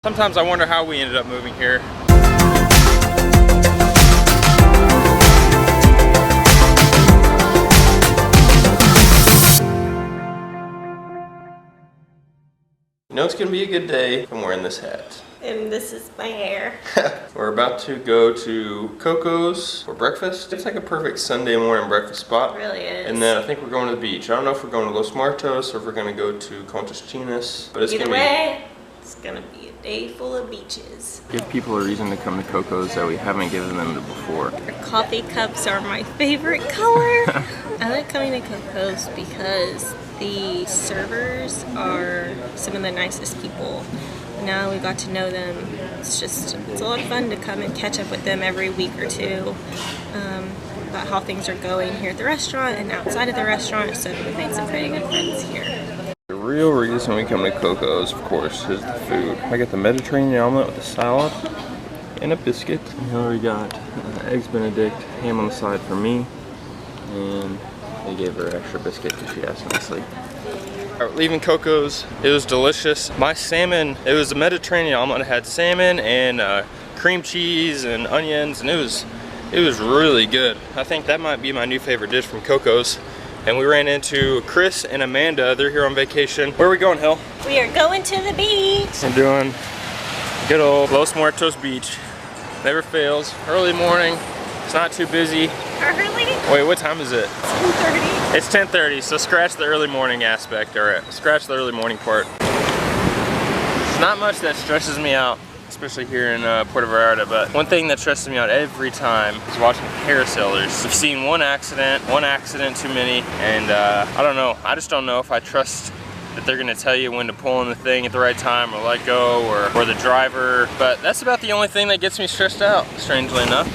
Sometimes I wonder how we ended up moving here. You know it's gonna be a good day if I'm wearing this hat. And this is my hair. We're about to go to Coco's for breakfast. It's like a perfect Sunday morning breakfast spot. It really is. And then I think we're going to the beach. I don't know if we're going to Los Muertos or if we're going to go to Conchas Chinas. But it's Either way, it's gonna be a day full of beaches. Give people a reason to come to Coco's that we haven't given them before. Their coffee cups are my favorite color. I like coming to Coco's because the servers are some of the nicest people. Now we got to know them. It's a lot of fun to come and catch up with them every week or two about how things are going here at the restaurant and outside of the restaurant. So we've made some pretty good friends here. The real reason we come to Coco's, of course, is the food. I got the Mediterranean omelet with a salad and a biscuit. And here we got eggs Benedict, ham on the side for me, and they gave her extra biscuit because she asked nicely. Leaving Coco's, it was delicious. My salmon, it was a Mediterranean omelet. It had salmon and cream cheese and onions, and it was really good. I think that might be my new favorite dish from Coco's. And we ran into Chris and Amanda. They're here on vacation. Where are we going, Hill? We are going to the beach. We're doing good old Los Muertos Beach. Never fails. Early morning. It's not too busy. Early? Wait, what time is it? 10:30. It's 10:30, so scratch the early morning aspect, or scratch the early morning part. It's not much that stresses me out, especially here in Puerto Vallarta, but one thing that stresses me out every time is watching parasailers. I've seen one accident too many, and I don't know. I just don't know if I trust that they're gonna tell you when to pull in the thing at the right time or let go, or the driver, but that's about the only thing that gets me stressed out, strangely enough.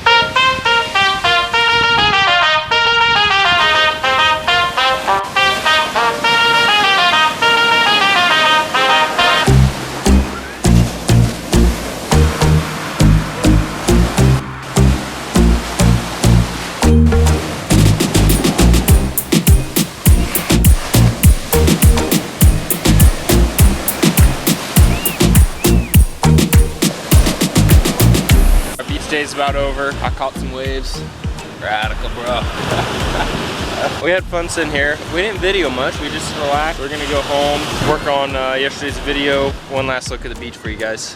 Day's about over. I caught some waves. Radical, bro. We had fun sitting here. We didn't video much. We just relaxed. We're gonna go home, work on yesterday's video. One last look at the beach for you guys.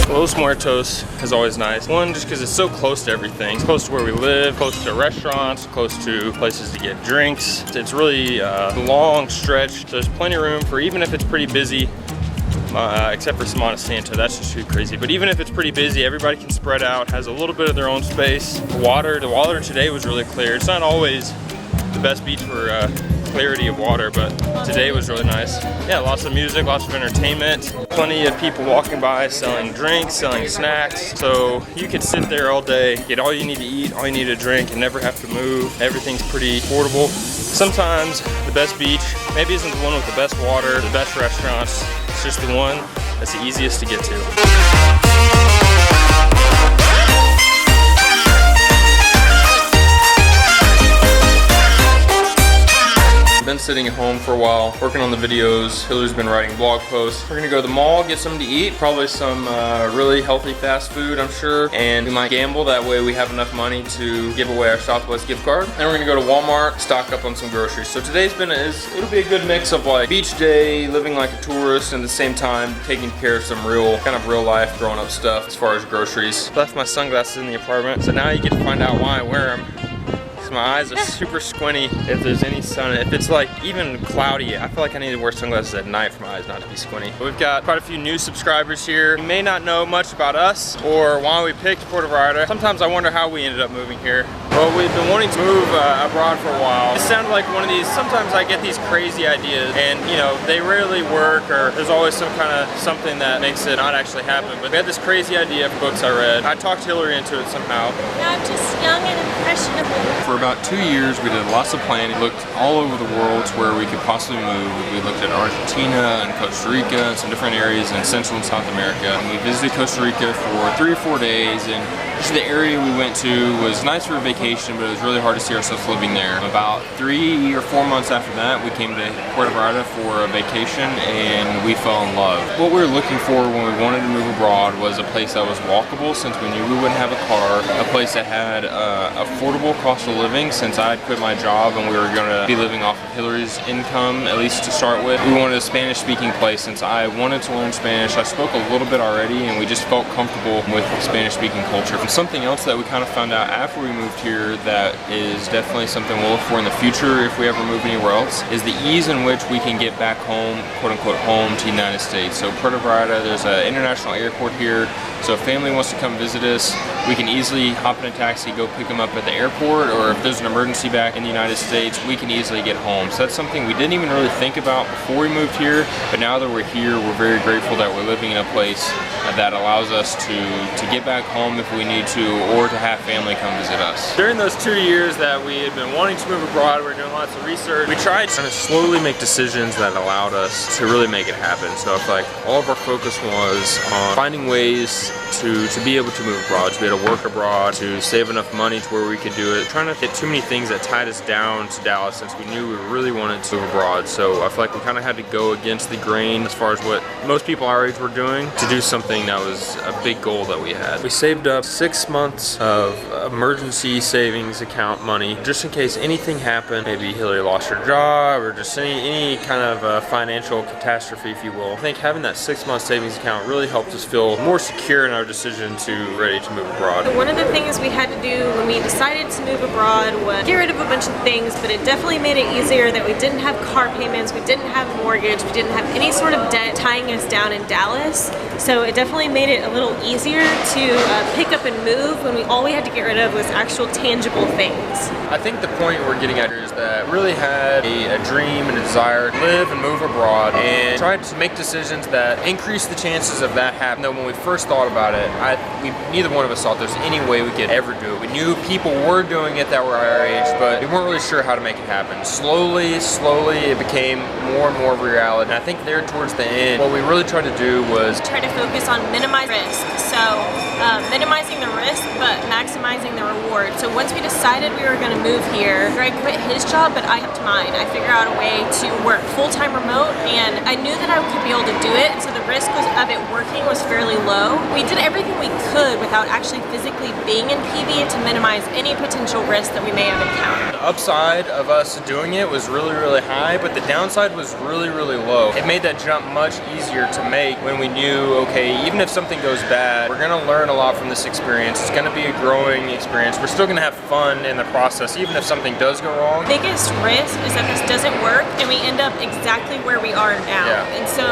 Los Muertos is always nice. One, just because it's so close to everything. It's close to where we live, close to restaurants, close to places to get drinks. It's really a long stretch. There's plenty of room for, even if it's pretty busy, except for Semana Santa, that's just too crazy. But even if it's pretty busy, everybody can spread out, has a little bit of their own space. The water today was really clear. It's not always the best beach for clarity of water, but today was really nice. Yeah, lots of music, lots of entertainment, plenty of people walking by selling drinks, selling snacks. So you could sit there all day, get all you need to eat, all you need to drink, and never have to move. Everything's pretty affordable. Sometimes the best beach maybe isn't the one with the best water, the best restaurants. It's just the one that's the easiest to get to. Been sitting at home for a while, working on the videos. Hillary's been writing blog posts. We're gonna go to the mall, get something to eat, probably some really healthy fast food, I'm sure. And we might gamble, that way we have enough money to give away our Southwest gift card. And we're gonna go to Walmart, stock up on some groceries. So today's it'll be a good mix of like beach day, living like a tourist, and at the same time taking care of some real life growing up stuff as far as groceries. Left my sunglasses in the apartment, so now you get to find out why I wear them. My eyes are super squinty if there's any sun. If it's like even cloudy, I feel like I need to wear sunglasses at night for my eyes not to be squinty. But we've got quite a few new subscribers here. You may not know much about us or why we picked Puerto Vallarta. Sometimes I wonder how we ended up moving here. Well, we've been wanting to move abroad for a while. It sounded like one of these, sometimes I get these crazy ideas and, you know, they rarely work, or there's always some kind of something that makes it not actually happen. But we had this crazy idea for books I read. I talked Hillary into it somehow. I'm just young and impressionable. For about 2 years, we did lots of planning. We looked all over the world to where we could possibly move. We looked at Argentina and Costa Rica and some different areas in Central and South America. And we visited Costa Rica for 3 or 4 days, and the area we went to was nice for a vacation, but it was really hard to see ourselves living there. About 3 or 4 months after that, we came to Puerto Vallarta for a vacation, and we fell in love. What we were looking for when we wanted to move abroad was a place that was walkable, since we knew we wouldn't have a car, a place that had affordable cost of living, since I had quit my job and we were going to be living off of Hillary's income, at least to start with. We wanted a Spanish-speaking place, since I wanted to learn Spanish. I spoke a little bit already, and we just felt comfortable with Spanish-speaking culture. Something else that we kind of found out after we moved here that is definitely something we'll look for in the future if we ever move anywhere else is the ease in which we can get back home, quote-unquote home, to the United States. So Puerto Vallarta, there's an international airport here, so if family wants to come visit us, we can easily hop in a taxi, go pick them up at the airport, or if there's an emergency back in the United States, we can easily get home. So that's something we didn't even really think about before we moved here, but now that we're here, we're very grateful that we're living in a place that allows us to get back home if we need to, or to have family come visit us. During those 2 years that we had been wanting to move abroad, we were doing lots of research. We tried to kind of slowly make decisions that allowed us to really make it happen. So I feel like all of our focus was on finding ways to be able to move abroad, to be able to work abroad, to save enough money to where we could do it. Trying not to hit too many things that tied us down to Dallas, since we knew we really wanted to move abroad. So I feel like we kind of had to go against the grain as far as what most people our age were doing to do something that was a big goal that we had. We saved up 6 months of emergency savings account money just in case anything happened. Maybe Hillary lost her job, or just any kind of financial catastrophe, if you will. I think having that 6-month savings account really helped us feel more secure in our decision to ready to move abroad. One of the things we had to do when we decided to move abroad was get rid of a bunch of things, but it definitely made it easier that we didn't have car payments, we didn't have a mortgage, we didn't have any sort of debt tying us down in Dallas. So it definitely made it a little easier to pick up and move when all we had to get rid of was actual tangible things. I think the point we're getting at here is that really had a dream and a desire to live and move abroad, and tried to make decisions that increase the chances of that happening. Though when we first thought about it, neither one of us thought there's any way we could ever do it. We knew people were doing it that were our age, but we weren't really sure how to make it happen. Slowly, it became more and more of a reality. And I think there towards the end, what we really tried to do was try to focus on minimizing risk. So minimizing the risk, but maximizing the reward. So once we decided we were going to move here, Greg quit his job, but I kept mine. I figured out a way to work full-time remote, and I knew that I could be able to do it, so the risk of it working was fairly low. We did everything we could without actually physically being in PV to minimize any potential risk that we may have encountered. The upside of us doing it was really high, but the downside was really low. It made that jump much easier to make when we knew, okay, even if something goes bad, we're gonna learn a lot from this experience. It's gonna be a growing experience. We're still gonna have fun in the process, even if something does go wrong. The biggest risk is that this doesn't work and we end up exactly where we are now. Yeah. And so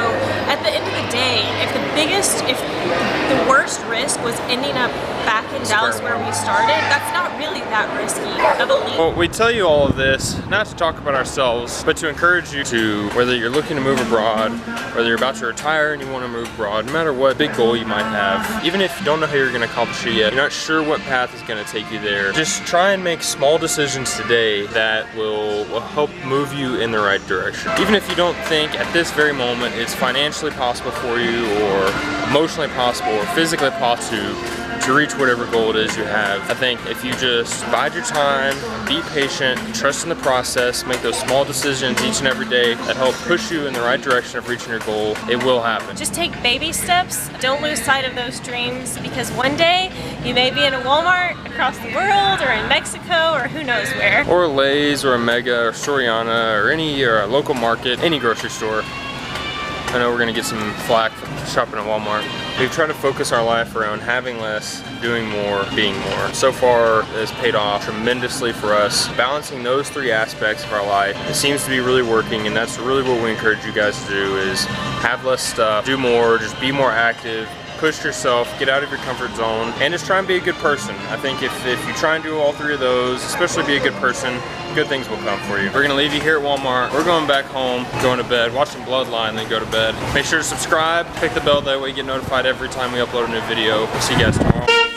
at the end of the day, if the worst risk was ending up back in Dallas where we started, that's not really that risky of a leap. Well, we tell you all of this, not to talk about ourselves, but to encourage you to, whether you're looking to move abroad, whether you're about to retire and you want to move abroad, no matter what big goal you might have, even if you don't know how you're going to accomplish it yet, you're not sure what path is going to take you there, just try and make small decisions today that will help move you in the right direction. Even if you don't think at this very moment it's financially possible for you, or emotionally possible, or physically possible to reach whatever goal it is you have. I think if you just bide your time, be patient, trust in the process, make those small decisions each and every day that help push you in the right direction of reaching your goal, it will happen. Just take baby steps. Don't lose sight of those dreams, because one day you may be in a Walmart across the world, or in Mexico, or who knows where. Or Lay's, or a Mega, or Soriana, or any local market, any grocery store. I know we're gonna get some flack for shopping at Walmart. We've tried to focus our life around having less, doing more, being more. So far, it's paid off tremendously for us. Balancing those 3 aspects of our life, it seems to be really working, and that's really what we encourage you guys to do, is have less stuff, do more, just be more active, push yourself, get out of your comfort zone, and just try and be a good person. I think if you try and do all three of those, especially be a good person, good things will come for you. We're gonna leave you here at Walmart. We're going back home, going to bed, watch some Bloodline, then go to bed. Make sure to subscribe, click the bell, that way you get notified every time we upload a new video. We'll see you guys tomorrow.